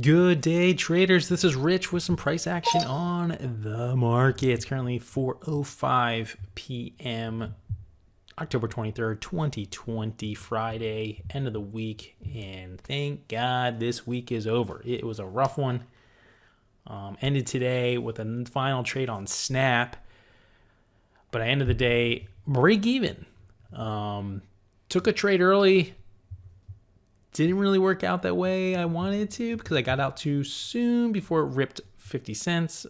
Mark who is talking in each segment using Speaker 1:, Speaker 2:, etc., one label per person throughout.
Speaker 1: Good day, traders. This is Rich with some price action on the market. It's currently 4:05 p.m. October 23rd, 2020, Friday, end of the week. And thank God this week is over. It was a rough one. Ended today with a final trade on Snap. But at the end of the day, break even. Took a trade early. Didn't really work out that way I wanted to because I got out too soon before it ripped 50 cents.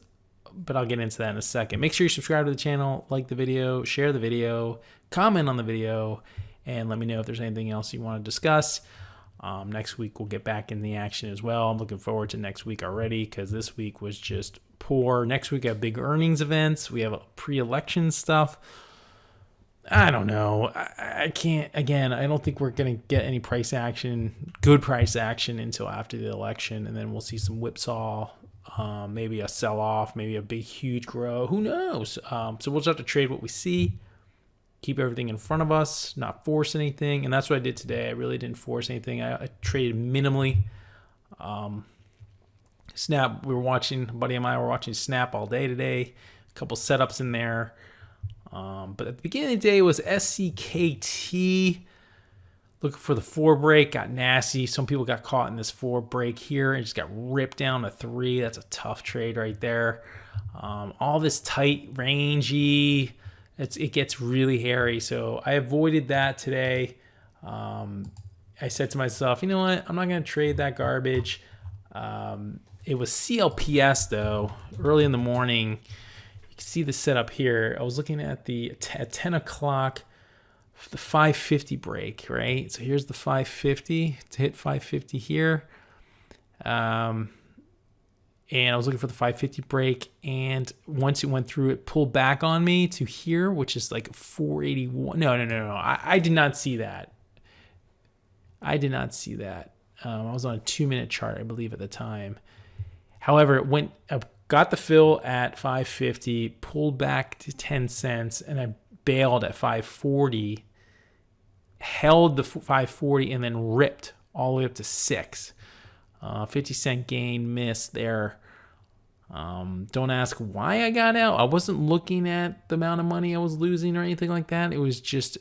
Speaker 1: But I'll get into that in a second. Make sure you subscribe to the channel, like the video, share the video, comment on the video, and let me know if there's anything else you want to discuss. Next week, we'll get back in the action as well. I'm looking forward to next week already because this week was just poor. Next week, we have big earnings events. We have pre-election stuff. I don't know. I can't, again, I don't think we're going to get any price action, good price action until after the election. And then we'll see some whipsaw, maybe a sell-off, maybe a big, huge grow. Who knows? So we'll just have to trade what we see, keep everything in front of us, not force anything. And that's what I did today. I really didn't force anything. I traded minimally. Snap, we were watching, a buddy of mine, were watching Snap all day today. A couple setups in there. But at the beginning of the day, it was SCKT. Looking for the 4 break, got nasty. Some people got caught in this 4 break here and just got ripped down to 3. That's a tough trade right there. All this tight, rangy, it gets really hairy. So I avoided that today. I said to myself, you know what? I'm not going to trade that garbage. It was CLPS, though, early in the morning. You can see the setup here. I was looking at at 10 o'clock, the 550 break, right? So here's the 550 to hit 550 here. And I was looking for the 550 break. And once it went through, it pulled back on me to here, which is like 481. No. I did not see that. I did not see that. I was on a 2-minute chart, I believe, at the time. However, it went up. Got the fill at 550, pulled back to 10 cents, and I bailed at 540, held the 540, and then ripped all the way up to 6. 50-cent gain, miss there. Don't ask why I got out. I wasn't looking at the amount of money I was losing or anything like that. It was just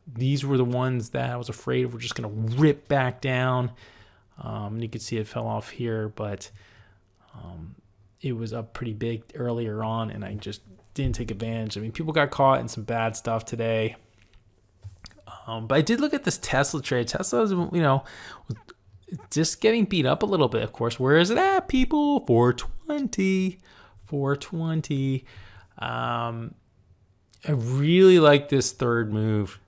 Speaker 1: these were the ones that I was afraid were just going to rip back down. You could see it fell off here, but it was up pretty big earlier on, and I just didn't take advantage. I mean, people got caught in some bad stuff today. But I did look at this Tesla trade. Tesla's, just getting beat up a little bit, of course. Where is it at, people? 420. 420. I really like this third move.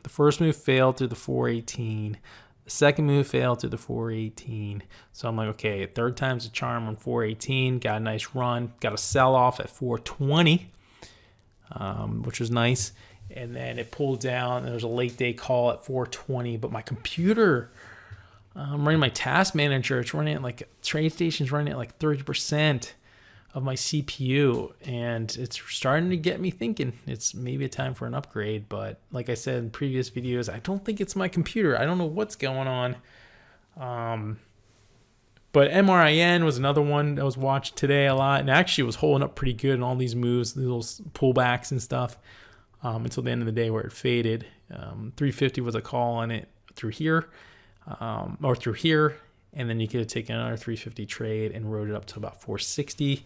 Speaker 1: The first move failed through the 418. The second move failed to the 418. So I'm like, okay, third time's a charm on 418. Got a nice run. Got a sell-off at 420, which was nice. And then it pulled down. There was a late day call at 420. But my computer, I'm running my task manager. It's running at like, TradeStation's running at like 30% of my CPU. And it's starting to get me thinking it's maybe a time for an upgrade. But like I said in previous videos, I don't think it's my computer. I don't know what's going on. But MRIN was another one that was watched today a lot. And actually was holding up pretty good in all these moves, these little pullbacks and stuff, until the end of the day where it faded. 350 was a call on it through here, or through here. And then you could have taken another 350 trade and rode it up to about 460.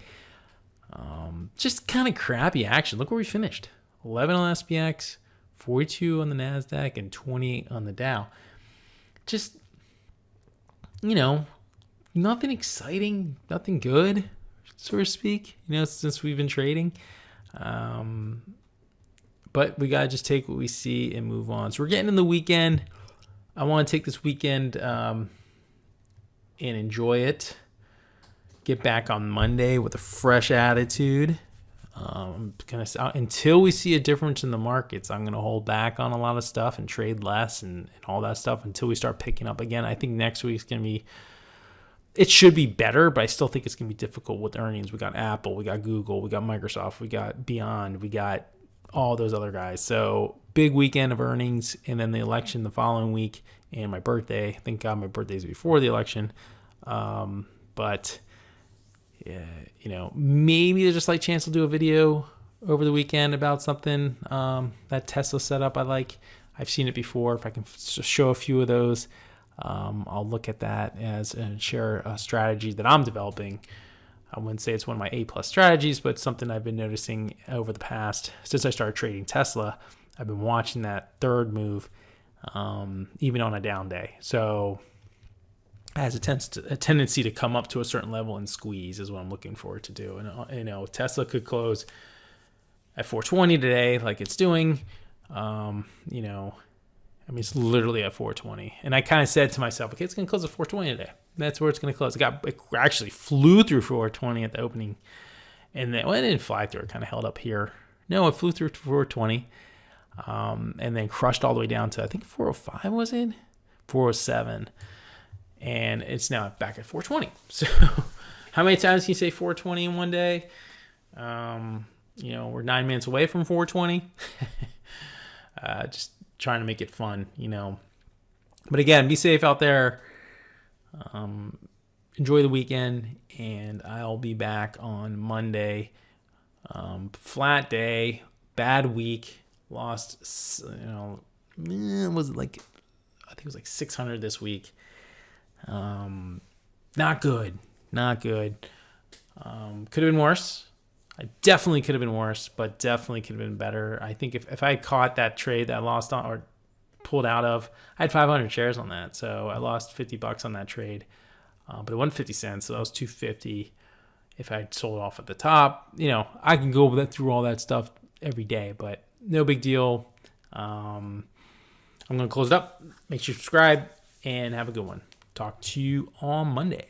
Speaker 1: Just kind of crappy action. Look where we finished. 11 on SPX, 42 on the NASDAQ, and 28 on the Dow. Just, nothing exciting, nothing good, so to speak, since we've been trading. But we got to just take what we see and move on. So we're getting in the weekend. I want to take this weekend and enjoy it. Get back on Monday with a fresh attitude. Until we see a difference in the markets, I'm going to hold back on a lot of stuff and trade less and all that stuff until we start picking up again. I think next week's going to be, it should be better, but I still think it's going to be difficult with earnings. We got Apple, we got Google, we got Microsoft, we got Beyond, we got all those other guys. So big weekend of earnings, and then the election the following week, and my birthday. Thank God my birthday's before the election. But yeah, maybe there's a slight chance I'll do a video over the weekend about something, that Tesla setup I like. I've seen it before. If I can show a few of those, I'll look at that and share a strategy that I'm developing. I wouldn't say it's one of my A+ strategies, but something I've been noticing over the past, since I started trading Tesla. I've been watching that third move, even on a down day. So it has a tendency to come up to a certain level and squeeze is what I'm looking for it to do. And, Tesla could close at 420 today like it's doing. It's literally at 420. And I kind of said to myself, okay, it's going to close at 420 today. That's where it's going to close. It actually flew through 420 at the opening. And then, it didn't fly through. It kind of held up here. No, it flew through 420. And then crushed all the way down to, I think 405 was it? 407. And it's now back at 420. So how many times can you say 420 in one day? We're 9 minutes away from 420. Just trying to make it fun, But again, be safe out there. Enjoy the weekend, and I'll be back on Monday. Flat day, bad week, lost, was it like, I think it was like 600 this week. Not good. Could have been worse. I definitely could have been worse, but definitely could have been better. I think if I caught that trade that I lost on or pulled out of, I had 500 shares on that. So I lost $50 on that trade. But it wasn't 50 cents, so that was $2.50 if I sold off at the top. I can go through all that stuff every day, but no big deal. I'm going to close it up. Make sure you subscribe and have a good one. Talk to you on Monday.